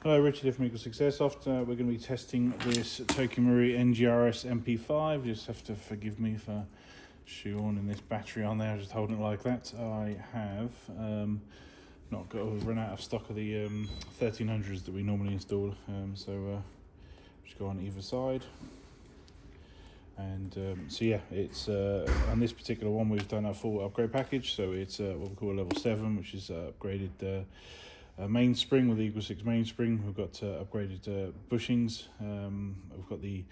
Hello, Richard here from EagleSix Airsoft. We're going to be testing this Tokyo Marui NGRS MP5. You just have to forgive me for shoehorning this battery on there, just holding it like that. I have not got run out of stock of the 1300s that we normally install, so just go on either side. And so yeah, it's on this particular one we've done a full upgrade package. So it's what we call a level 7, which is upgraded mainspring with the EagleSix mainspring. We've got upgraded bushings. We've got the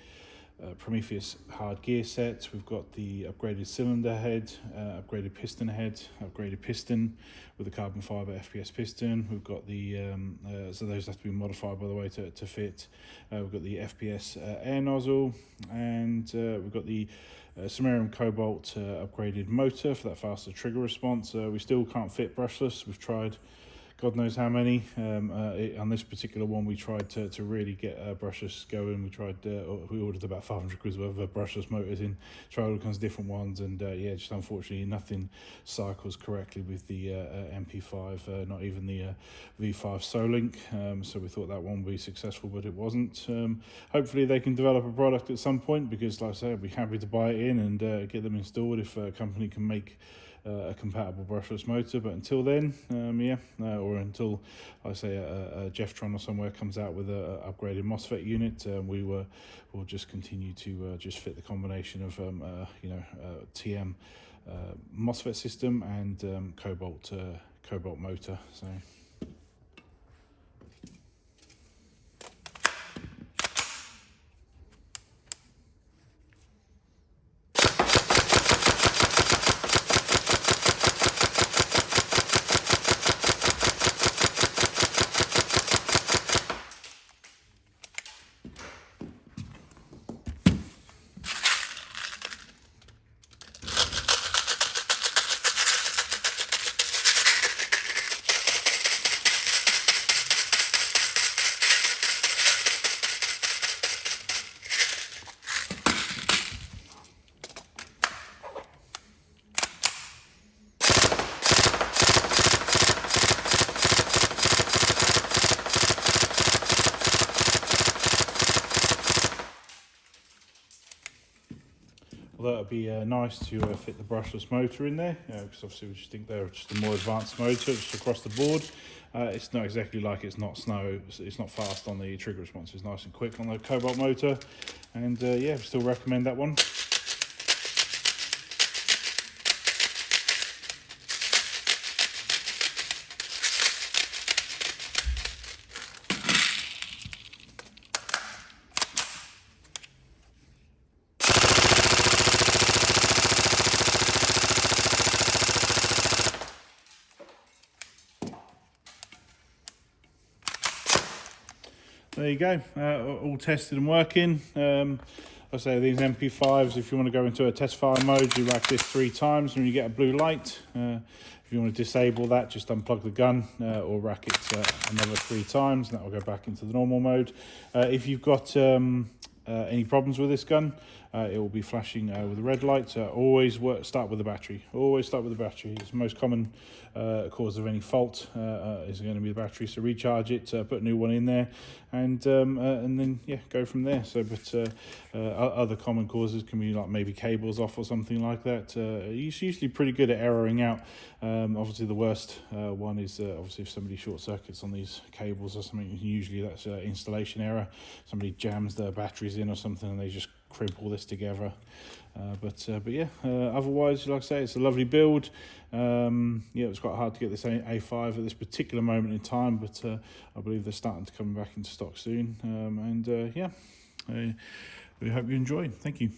Prometheus hard gear set. We've got the upgraded cylinder head, upgraded piston head, upgraded piston with the carbon fiber FPS piston. We've got the so those have to be modified, by the way, to fit. We've got the FPS air nozzle, and we've got the samarium cobalt upgraded motor for that faster trigger response. We still can't fit brushless. We've tried God knows how many. On this particular one, we tried to really get brushless going. We ordered about 500 quid worth of brushless motors in, tried all kinds of different ones, and yeah, just unfortunately nothing cycles correctly with the MP5, not even the V5 Solink. So we thought that one would be successful, but it wasn't. Hopefully they can develop a product at some point, because like I said, I'd be happy to buy it in and get them installed if a company can make a compatible brushless motor. But until then, or until, I say, a Jeftron or somewhere comes out with a upgraded MOSFET unit, we'll just continue to just fit the combination of TM MOSFET system and cobalt motor. So. Although it'd be nice to fit the brushless motor in there, because obviously we just think they're just a more advanced motor just across the board. It's not exactly like it's not fast on the trigger response. It's nice and quick on the cobalt motor, and yeah, still recommend that one. There you go, all tested and working. I say these MP5s, if you want to go into a test fire mode, you rack this 3 times and you get a blue light. If you want to disable that, just unplug the gun or rack it another 3 times, and that will go back into the normal mode. If you've got any problems with this gun, it will be flashing with a red light. Always start with the battery. Always start with the battery. It's the most common cause of any fault is going to be the battery. So recharge it, put a new one in there, and then yeah, go from there. So, but other common causes can be like maybe cables off or something like that. It's usually pretty good at erroring out. Obviously, the worst one is obviously if somebody short circuits on these cables or something. Usually that's installation error. Somebody jams their batteries in or something, and they just crimp all this together. But yeah, otherwise, like I say, it's a lovely build. Yeah, it was quite hard to get this A5 at this particular moment in time, but I believe they're starting to come back into stock soon. Yeah, we hope you enjoy. Thank you.